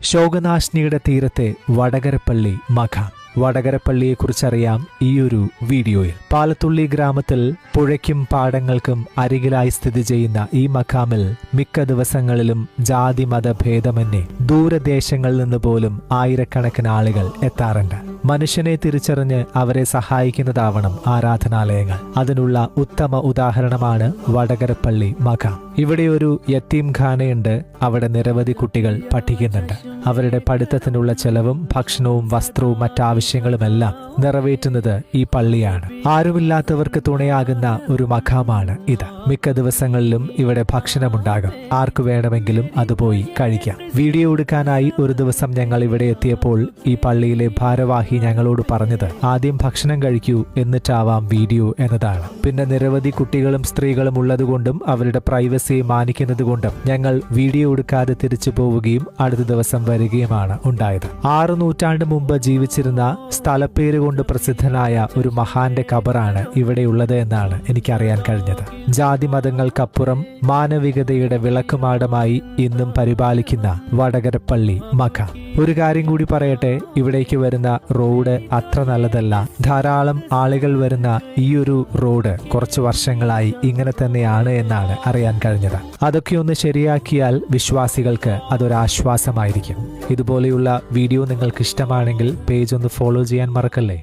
ശോകനാശിനിയുടെ തീരത്തെ വടകരപ്പള്ളി മഖാം. വടകരപ്പള്ളിയെക്കുറിച്ചറിയാം ഈയൊരു വീഡിയോയിൽ. പാലത്തുള്ളി ഗ്രാമത്തിൽ പുഴയ്ക്കും പാടങ്ങൾക്കും അരികിലായി സ്ഥിതി ചെയ്യുന്ന ഈ മഖാമിൽ മിക്ക ദിവസങ്ങളിലും ജാതി മത ഭേദമന്യേ ദൂരദേശങ്ങളിൽ നിന്ന് പോലും ആയിരക്കണക്കിന് ആളുകൾ എത്താറുണ്ട്. മനുഷ്യനെ തിരിച്ചറിഞ്ഞ് അവരെ സഹായിക്കുന്നതാവണം ആരാധനാലയങ്ങൾ. അതിനുള്ള ഉത്തമ ഉദാഹരണമാണ് വടകരപ്പള്ളി മഖാം. ഇവിടെ ഒരു യത്തീംഖാനയുണ്ട്. അവിടെ നിരവധി കുട്ടികൾ പഠിക്കുന്നുണ്ട്. അവരുടെ പഠിത്തത്തിനുള്ള ചെലവും ഭക്ഷണവും വസ്ത്രവും മറ്റാവശ്യങ്ങളുമെല്ലാം നിറവേറ്റുന്നത് ഈ പള്ളിയാണ്. ആരുമില്ലാത്തവർക്ക് തുണയാകുന്ന ഒരു മഖാമാണ് ഇത്. മിക്ക ദിവസങ്ങളിലും ഇവിടെ ഭക്ഷണമുണ്ടാകും. ആർക്കു വേണമെങ്കിലും അത് പോയി കഴിക്കാം. വീഡിയോ എടുക്കാനായി ഒരു ദിവസം ഞങ്ങൾ ഇവിടെ എത്തിയപ്പോൾ ഈ പള്ളിയിലെ ഭാരവാഹി ഞങ്ങളോട് പറഞ്ഞത് ആദ്യം ഭക്ഷണം കഴിക്കൂ എന്നിട്ടാവാം വീഡിയോ എന്നതാണ്. പിന്നെ നിരവധി കുട്ടികളും സ്ത്രീകളും ഉള്ളതുകൊണ്ടും അവരുടെ പ്രൈവസിയെ മാനിക്കുന്നതുകൊണ്ടും ഞങ്ങൾ വീഡിയോ എടുക്കാതെ തിരിച്ചു പോവുകയും അടുത്ത ദിവസം വരികയുമാണ് ഉണ്ടായത്. 6 നൂറ്റാണ്ട് മുമ്പ് ജീവിച്ചിരുന്ന സ്ഥലപ്പേര് കൊണ്ട് പ്രസിദ്ധനായ ഒരു മഹാന്റെ ഖബറാണ് ഇവിടെയുള്ളത് എന്നാണ് എനിക്കറിയാൻ കഴിഞ്ഞത്. ജാതി മതങ്ങൾക്കപ്പുറം മാനവികതയുടെ വിളക്കുമാടമായി ഇന്നും പരിപാലിക്കുന്ന വടകരപ്പള്ളി മഖാം. ഒരു കാര്യം കൂടി പറയട്ടെ, ഇവിടേക്ക് വരുന്ന റോഡ് അത്ര നല്ലതല്ല. ധാരാളം ആളുകൾ വരുന്ന ഈയൊരു റോഡ് കുറച്ചു വർഷങ്ങളായി ഇങ്ങനെ തന്നെയാണ് എന്നാണ് അറിയാൻ കഴിഞ്ഞത്. അതൊക്കെ ഒന്ന് ശരിയാക്കിയാൽ വിശ്വാസികൾക്ക് അതൊരാശ്വാസമായിരിക്കും. ഇതുപോലെയുള്ള വീഡിയോ നിങ്ങൾക്ക് ഇഷ്ടമാണെങ്കിൽ പേജ് ഒന്ന് ഫോളോ ചെയ്യാൻ മറക്കല്ലേ.